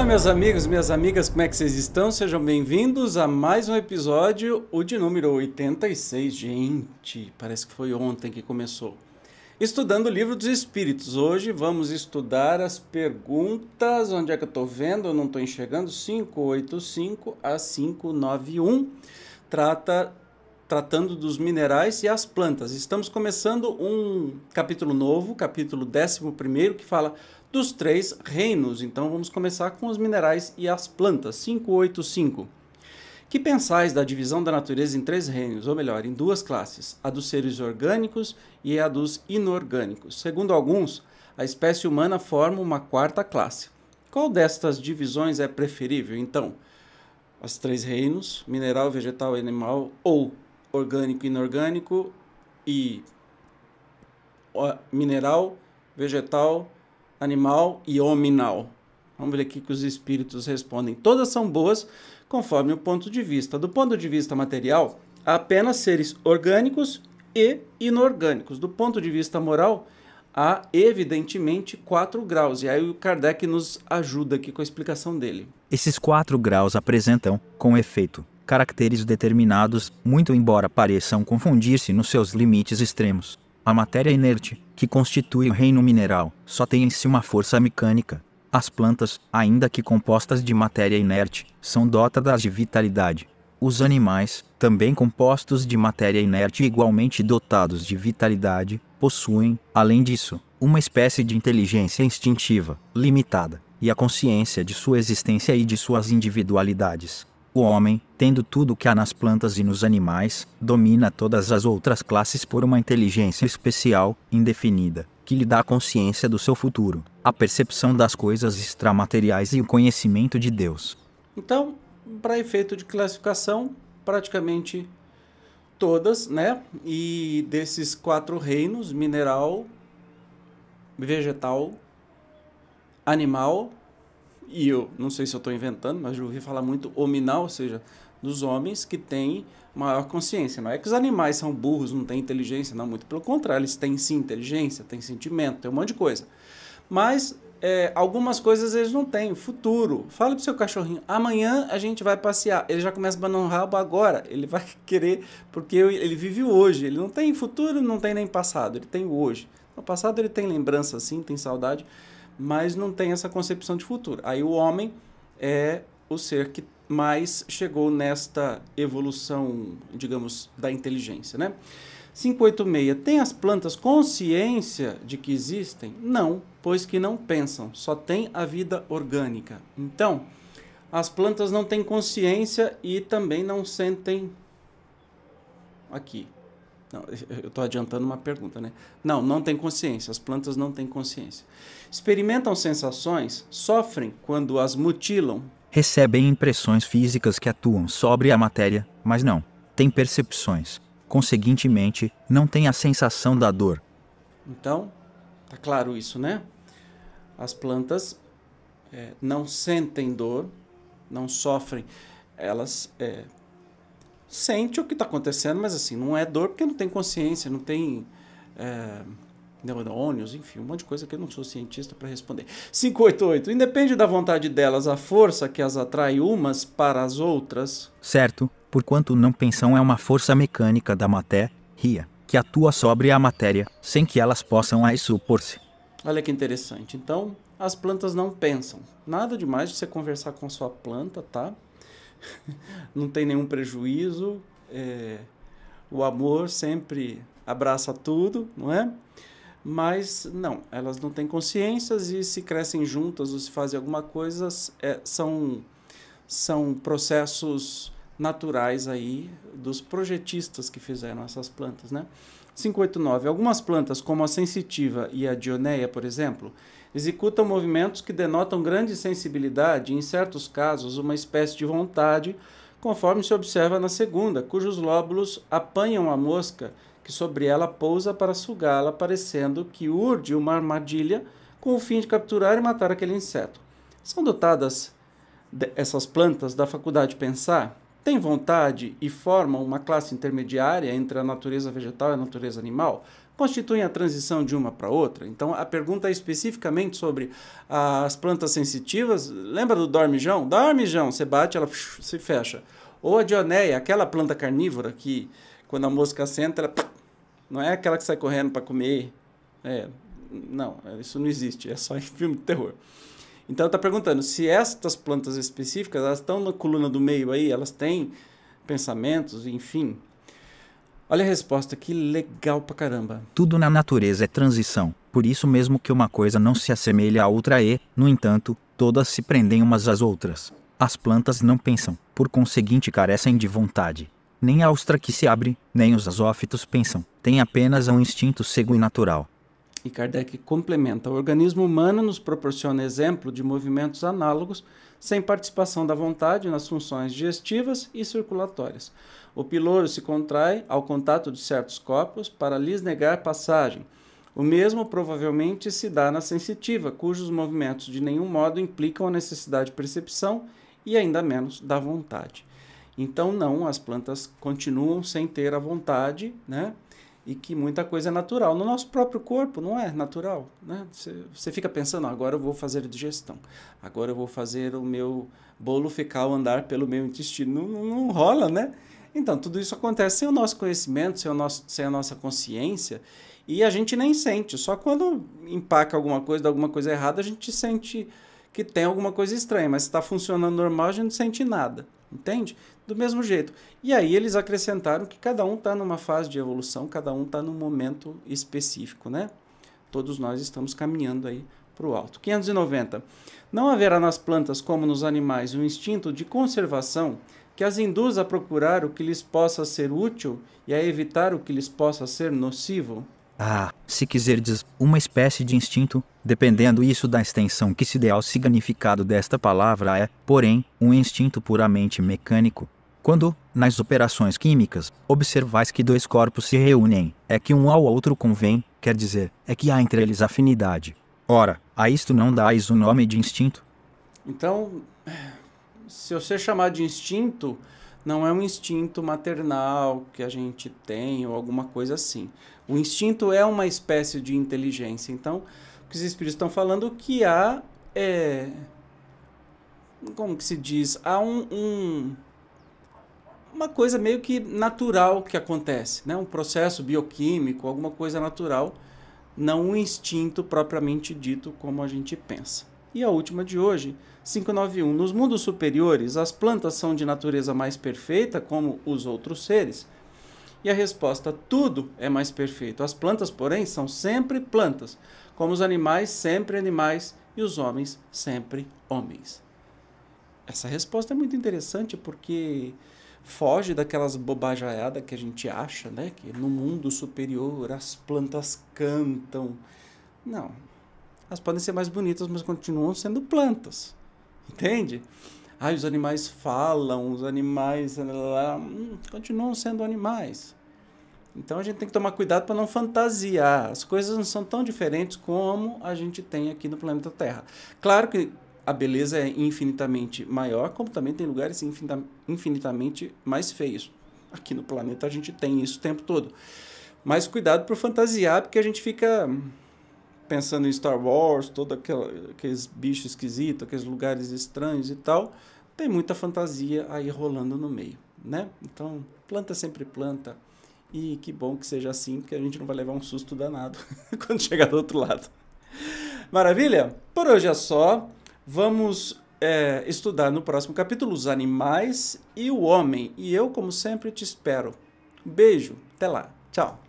meus amigos, minhas amigas, como é que vocês estão? Sejam bem-vindos a mais um episódio, o de número 86. Gente, parece que foi ontem que começou. Estudando o Livro dos Espíritos. Hoje vamos estudar as perguntas, onde é que eu estou vendo? Eu não estou enxergando. 585 a 591. Tratando dos minerais e as plantas. Estamos começando um capítulo novo, capítulo 11º, que fala dos 3 reinos. Então vamos começar com os minerais e as plantas. 585. Que pensais da divisão da natureza em 3 reinos, ou melhor, em 2 classes, a dos seres orgânicos e a dos inorgânicos? Segundo alguns, a espécie humana forma uma 4ª classe. Qual destas divisões é preferível? Então, os 3 reinos, mineral, vegetal e animal, ou orgânico e inorgânico, e mineral, vegetal, animal e hominal. Vamos ver aqui que os espíritos respondem. Todas são boas conforme o ponto de vista. Do ponto de vista material, há apenas seres orgânicos e inorgânicos. Do ponto de vista moral, há evidentemente 4 graus. E aí o Kardec nos ajuda aqui com a explicação dele. Esses 4 graus apresentam, com efeito, caracteres determinados, muito embora pareçam confundir-se nos seus limites extremos. A matéria inerte, que constitui o reino mineral, só tem em si uma força mecânica. As plantas, ainda que compostas de matéria inerte, são dotadas de vitalidade. Os animais, também compostos de matéria inerte e igualmente dotados de vitalidade, possuem, além disso, uma espécie de inteligência instintiva, limitada, e a consciência de sua existência e de suas individualidades. O homem, tendo tudo o que há nas plantas e nos animais, domina todas as outras classes por uma inteligência especial, indefinida, que lhe dá a consciência do seu futuro, a percepção das coisas extramateriais e o conhecimento de Deus. Então, para efeito de classificação, praticamente todas, né? E desses 4 reinos, mineral, vegetal, animal, e eu não sei se eu estou inventando, mas eu ouvi falar muito hominal, ou seja, dos homens que têm maior consciência. Não é que os animais são burros, não têm inteligência, não, muito pelo contrário, eles têm sim inteligência, têm sentimento, tem um monte de coisa. Mas algumas coisas eles não têm. Futuro, fala pro seu cachorrinho, amanhã a gente vai passear, ele já começa a banar o rabo agora, ele vai querer, porque ele vive o hoje, ele não tem futuro, não tem nem passado, ele tem o hoje. No passado ele tem lembrança sim, tem saudade, mas não tem essa concepção de futuro. Aí o homem é o ser que mais chegou nesta evolução, digamos, da inteligência, né? 586. Tem as plantas consciência de que existem? Não, pois que não pensam, só tem a vida orgânica. Então, as plantas não têm consciência e também não sentem aqui. Não, eu estou adiantando uma pergunta, né? Não tem consciência, as plantas não têm consciência. Experimentam sensações, sofrem quando as mutilam. Recebem impressões físicas que atuam sobre a matéria, mas não têm percepções. Conseguintemente, não têm a sensação da dor. Então, tá claro isso, né? As plantas não sentem dor, não sofrem, elas sentem o que está acontecendo, mas assim, não é dor porque não tem consciência, não tem neurônios, enfim, um monte de coisa que eu não sou cientista para responder. 588. Independe da vontade delas a força que as atrai umas para as outras. Certo, porquanto não pensam é uma força mecânica da matéria, que atua sobre a matéria, sem que elas possam a isso opor-se. Olha que interessante. Então, as plantas não pensam. Nada demais de você conversar com a sua planta, tá? Não tem nenhum prejuízo, o amor sempre abraça tudo, não é? Mas não, elas não têm consciências e se crescem juntas ou se fazem alguma coisa, são processos naturais aí dos projetistas que fizeram essas plantas, né? 589. Algumas plantas, como a sensitiva e a dioneia, por exemplo, executam movimentos que denotam grande sensibilidade e, em certos casos, uma espécie de vontade, conforme se observa na segunda, cujos lóbulos apanham a mosca que sobre ela pousa para sugá-la, parecendo que urde uma armadilha com o fim de capturar e matar aquele inseto. São dotadas essas plantas da faculdade de pensar? Têm vontade e formam uma classe intermediária entre a natureza vegetal e a natureza animal? constituem a transição de uma para outra. Então, a pergunta é especificamente sobre as plantas sensitivas. Lembra do dormijão? Dormijão, você bate, ela se fecha. Ou a dionéia, aquela planta carnívora que, quando a mosca senta, ela... não é aquela que sai correndo para comer. Não, isso não existe, é só em filme de terror. Então, está perguntando se estas plantas específicas, elas estão na coluna do meio aí, elas têm pensamentos, enfim. Olha a resposta, que legal pra caramba. Tudo na natureza é transição, por isso mesmo que uma coisa não se assemelha à outra e, no entanto, todas se prendem umas às outras. As plantas não pensam, por conseguinte carecem de vontade. Nem a ostra que se abre, nem os zoófitos pensam, têm apenas um instinto cego e natural. E Kardec complementa, o organismo humano nos proporciona exemplo de movimentos análogos sem participação da vontade nas funções digestivas e circulatórias. O piloro se contrai ao contato de certos corpos para lhes negar passagem. O mesmo provavelmente se dá na sensitiva, cujos movimentos de nenhum modo implicam a necessidade de percepção e ainda menos da vontade. Então não, as plantas continuam sem ter a vontade, né? E que muita coisa é natural. No nosso próprio corpo não é natural, né? Você fica pensando, agora eu vou fazer digestão, agora eu vou fazer o meu bolo fecal andar pelo meu intestino. Não rola, né? Então, tudo isso acontece sem o nosso conhecimento, sem a nossa consciência, e a gente nem sente. Só quando empaca alguma coisa, dá alguma coisa errada, a gente sente que tem alguma coisa estranha, mas se está funcionando normal, a gente não sente nada, entende? Do mesmo jeito. E aí eles acrescentaram que cada um está numa fase de evolução, cada um está num momento específico, né? Todos nós estamos caminhando aí para o alto. 590. Não haverá nas plantas, como nos animais, um instinto de conservação que as induz a procurar o que lhes possa ser útil e a evitar o que lhes possa ser nocivo? Se quiserdes, uma espécie de instinto, dependendo isso da extensão que se dê ao significado desta palavra é, porém, um instinto puramente mecânico. Quando, nas operações químicas, observais que dois corpos se reúnem, é que um ao outro convém, quer dizer, é que há entre eles afinidade. Ora, a isto não dais o nome de instinto? Então, se você chamar de instinto, não é um instinto maternal que a gente tem ou alguma coisa assim. O instinto é uma espécie de inteligência. Então, o que os espíritos estão falando que há, como que se diz? Há uma coisa meio que natural que acontece, né? Um processo bioquímico, alguma coisa natural, não um instinto propriamente dito como a gente pensa. E a última de hoje, 591. Nos mundos superiores, as plantas são de natureza mais perfeita, como os outros seres? E a resposta, tudo é mais perfeito. As plantas, porém, são sempre plantas, como os animais, sempre animais, e os homens, sempre homens. Essa resposta é muito interessante porque foge daquelas bobajaiadas que a gente acha, né? Que no mundo superior as plantas cantam. Não. Elas podem ser mais bonitas, mas continuam sendo plantas. Entende? Os animais falam, os animais continuam sendo animais. Então a gente tem que tomar cuidado para não fantasiar. As coisas não são tão diferentes como a gente tem aqui no planeta Terra. Claro que a beleza é infinitamente maior, como também tem lugares infinitamente mais feios. Aqui no planeta a gente tem isso o tempo todo. Mas cuidado por fantasiar, porque a gente fica pensando em Star Wars, todos aqueles bichos esquisitos, aqueles lugares estranhos e tal. Tem muita fantasia aí rolando no meio, né? Então, planta sempre planta. E que bom que seja assim, porque a gente não vai levar um susto danado quando chegar do outro lado. Maravilha? Por hoje é só. Vamos estudar no próximo capítulo os animais e o homem. E eu, como sempre, te espero. Beijo. Até lá. Tchau.